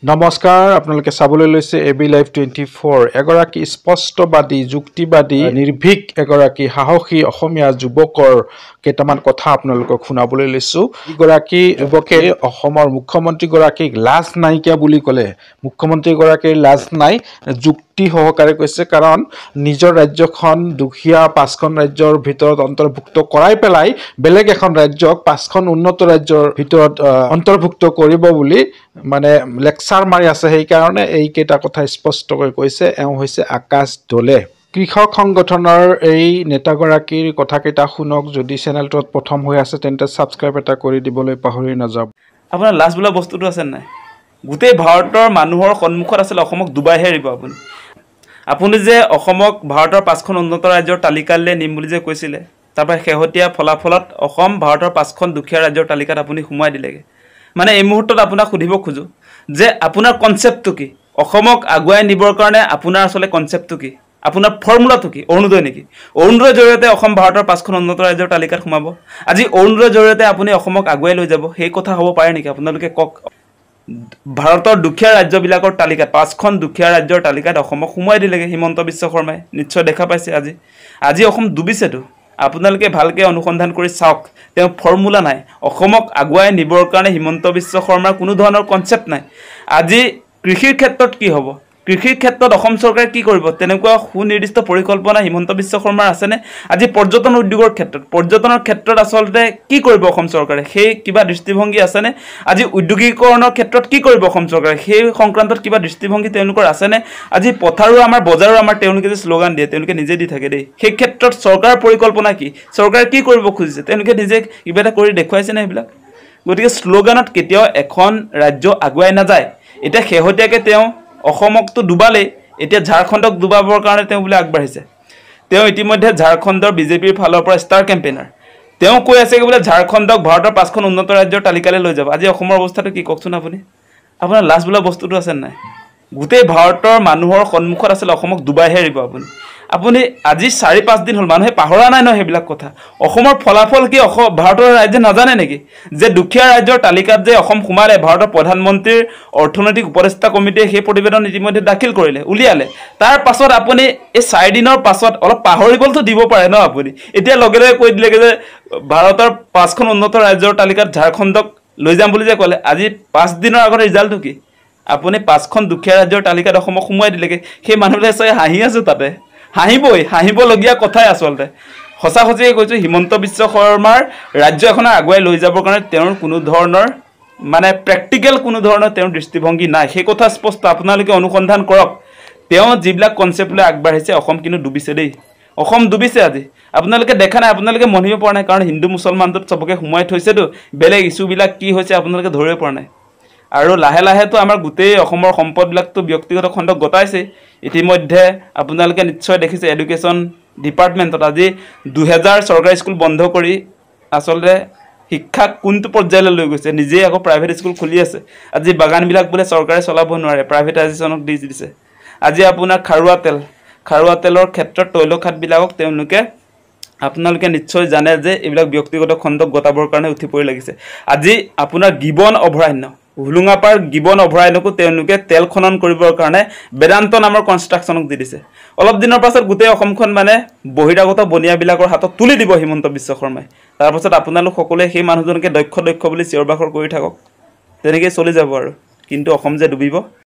নমস্কাৰ আপোনালোকে চাবলৈ লৈছে এবি লাইভ 24 এগৰাকী স্পষ্টবাদী যুক্তিবাদী নিৰ্ভীক এগৰাকী সাহসী অসমীয়া যুৱকৰ কেইটামান কথা আপোনালোকক শুনাবলৈ লৈছো ইগৰাকী যুৱকে অসমৰ মুখ্যমন্ত্ৰী গৰাকীক লাজ নাইকিয়া বুলি ক'লে মুখ্যমন্ত্ৰী গৰাকীৰ লাজ নাই যুক্তি সহকাৰে কৈছে কাৰণ নিজৰ ৰাজ্যখন দুখীয়া পাঁচখন ৰাজ্যৰ ভিতৰত অন্তৰ্ভুক্ত কৰাই পেলাই বেলেগ এখন ৰাজ্যক পাঁচখন উন্নত ৰাজ্যৰ ভিতৰত অন্তৰ্ভুক্ত কৰিব বুলি মানে লেকচাৰ মাৰি আছে সেই কাৰণে এই কেইটা কথা স্পষ্টকৈ কৈছে এওঁ হৈছে আকাশ দলে কৃষক সংগঠনৰ এই নেতাগৰাকীৰ কথা কেইটা শুনক যদি চেনেলটোত প্ৰথম হৈ আছে তেন্তে সাবস্ক্ৰাইব এটা কৰি দিবলৈ পাহৰি নাযাব আপোনাৰ লাজ বোলা বস্তুটো আছে নাই গোটেই ভাৰতৰ মানুহৰ সন্মুখত আছিল অসমক দুবাইহে এৰিব আপুনি যে অসমক ভাৰতৰ পাঁচখন উন্নত ৰাজ্যৰ তালিকালৈ নিম বুলি যে কৈছিলে তাৰপৰা শেহতীয়া ফলাফলত অসম ভাৰতৰ পাঁচখন দুখীয়া ৰাজ্যৰ তালিকাত আপুনি সোমাই দিলেগে মানে এই মুহূৰ্তত আপোনাক সুধিব খোজো যে আপোনাৰ কনসেপ্টটো কি অসমক আগুৱাই নিবৰ কাৰণে আপোনাৰ আসলে কনসেপ্টটো কি আপোনাৰ ফৰ্মুলাটো কি অৰুণোদয় নেকি অৰুণোদয়ৰ জৰিয়তে অসম ভাৰতৰ পাঁচখন উন্নত ৰাজ্যৰ তালিকাত সোমাব আজি অৰুণোদয়ৰ জৰিয়তে আপুনি অসমক আগুৱাই লৈ যাব সেই কথা হ'ব পাৰে নেকি আপোনালোকে কক ভাৰতৰ দুখীয়া ৰাজ্যবিলাকৰ তালিকাত পাঁচখন দুখীয়া ৰাজ্যৰ তালিকাত অসমক সোমাই দিলেগে হিমন্ত বিশ্ব শৰ্মাই নিশ্চয় দেখা পাইছে আজি অসম ডুবিছেতো আপোনালোকে ভালকে অনুসন্ধান কৰি চাওক তেওঁ ফৰ্মুলা নাই অসমক আগুৱাই নিবৰ কাৰণে হিমন্ত বিশ্ব শৰ্মাৰ কোনো ধৰণৰ কনসেপ্ট নাই আজি কৃষিৰ ক্ষেত্ৰত কি হ'ব কৃষিৰ ক্ষেত্ৰত অসম চৰকাৰে কি কৰিব তেনেকুৱা সুনিৰ্দিষ্ট পৰিকল্পনা হিমন্ত বিশ্ব শৰ্মাৰ আছেনে আজি পৰ্যটন উদ্যোগৰ ক্ষেত্ৰত পৰ্যটনৰ ক্ষেত্ৰত আসলতে কি কৰিব অসম চৰকাৰে সেই কিবা দৃষ্টিভংগী আছেনে আজি উদ্যোগীকৰণৰ ক্ষেত্ৰত কি কৰিব অসম চৰকাৰে সেই সংক্ৰান্তত কিবা দৃষ্টিভংগী তেওঁলোকৰ আছেনে আজি পথাৰো আমাৰ বজাৰো আমাৰ তেওঁলোকে যে শ্লোগান দিয়ে তেওঁলোকে নিজে দি থাকে দেই সেই ক্ষেত্ৰত চৰকাৰৰ পৰিকল্পনা কি চৰকাৰে কি কৰিব খুজিছে তেওঁলোকে নিজে কিবা এটা কৰি দেখুৱাইছে নে এইবিলাক গতিকে শ্লোগানত কেতিয়াও এখন ৰাজ্য আগুৱাই নাযায় এটা শেহতীয়াকৈ তেওঁ অসমকটো ডুবালে এতিয়া ঝাৰখণ্ডক ডুবাবৰ কাৰণে তেওঁ বুলি আগবাঢ়িছে তেওঁ ইতিমধ্যে ঝাৰখণ্ডৰ বিজেপিৰ ফালৰ পৰা ষ্টাৰ কেম্পেইনাৰ তেওঁ কৈ আছে কি বোলে ঝাৰখণ্ডক ভাৰতৰ পাঁচখন উন্নত ৰাজ্যৰ তালিকালৈ লৈ যাব আজি অসমৰ অৱস্থাটো কি কওকচোন আপুনি আপোনাৰ লাজ বোলা বস্তুটো আছে নাই গোটেই ভাৰতৰ মানুহৰ সন্মুখত আছিল অসমক ডুবাইহে এৰিব আপুনি আজি 4-5 দিন হল মানুহে পাহৰা নাই ন হেবিলাক কথা অসমৰ ফলাফল কি ভাৰতৰ ৰাজ্য নাজানে নেকি যে দুখীয়া ৰাজ্যৰ তালিকাত যে অসম সোমালে ভাৰতৰ প্ৰধানমন্ত্ৰীৰ অৰ্থনৈতিক উপদেষ্টা কমিটিয়ে সেই প্ৰতিবেদন ইতিমধ্যে দাখিল কৰিলে উলিয়ালে তাৰ পাছত আপুনি এই 4 দিনৰ পাছত অলপ পাহৰিবলতো দিব পাৰে ন আপুনি এতিয়া লগে লগে কৈ দিলে যে ভাৰতৰ পাঁচখন উন্নত ৰাজ্যৰ তালিকাত ঝাৰখণ্ডক লৈ যাম বুলি যে ক'লে আজি 5 দিনৰ আগৰ ৰিজাল্টটো কি আপুনি পাঁচখন দুখীয়া ৰাজ্যৰ তালিকাত অসমক সোমাই দিলেগে সেই মানুহলে চাই হাঁহি আছে তাতে হাঁহিবলগীয়া কথাই আসলতে সঁচা সঁচিয়ে কৈছো হিমন্ত বিশ্ব শৰ্মাৰ ৰাজ্য এখনৰ আগুৱাই লৈ যাবৰ কাৰণে তেওঁৰ কোনো ধৰণৰ মানে প্ৰেক্টিকেল কোনো ধৰণৰ তেওঁৰ দৃষ্টিভংগী নাই সেই কথা স্পষ্ট আপোনালোকে অনুসন্ধান কৰক তেওঁ যিবিলাক কনসেপ্ট লৈ আগবাঢ়িছে অসম কিন্তু ডুবিছে দেই অসম ডুবিছে আজি আপোনালোকে দেখা নাই আপোনালোকে মনিব পৰা নাই কাৰণ হিন্দু মুছলমানটোত সবকে সোমাই থৈছেতো বেলেগ ইস্যুবিলাক কি হৈছে আপোনালোকে ধৰিব পৰা নাই আৰু লাহে লাহে তো আমাৰ গোটেই অসমৰ সম্পদবিলাকটো ব্যক্তিগত খণ্ডক গতাইছে ইতিমধ্যে আপোনালোকে নিশ্চয় দেখিছে এডুকেশ্যন ডিপাৰ্টমেণ্টত আজি 2000 চৰকাৰী স্কুল বন্ধ কৰি আসলতে শিক্ষা কোনটো পৰ্যায়লৈ লৈ গৈছে নিজে আকৌ প্ৰাইভেট স্কুল খুলি আছে আজি বাগানবিলাক বোলে চৰকাৰে চলাব নোৱাৰে প্ৰাইভেটাইজেশ্যনক দি দিছে আজি আপোনাৰ খাৰুৱা তেলৰ ক্ষেত্ৰত তৈলখাতবিলাকক তেওঁলোকে আপোনালোকে নিশ্চয় জানে যে এইবিলাক ব্যক্তিগত খণ্ডক গতাবৰ কাৰণে উঠি পৰি লাগিছে আজি আপোনাৰ গিবন অভয়াৰণ্য হুলুঙাপাৰ গিবন অভয়াৰণ্যকো তেওঁলোকে তেল খনন কৰিবৰ কাৰণে বেদান্ত নামৰ কনষ্ট্ৰাকচনক দি দিছে অলপ দিনৰ পাছত গোটেই অসমখন মানে বহিৰাগত বনিয়াবিলাকৰ হাতত তুলি দিব হিমন্ত বিশ্ব শৰ্মাই তাৰ পাছত আপোনালোক সকলোৱে সেই মানুহজনকে দক্ষ বুলি চিঞৰ বাখৰ কৰি থাকক তেনেকৈ চলি যাব আৰু কিন্তু অসম যে ডুবিব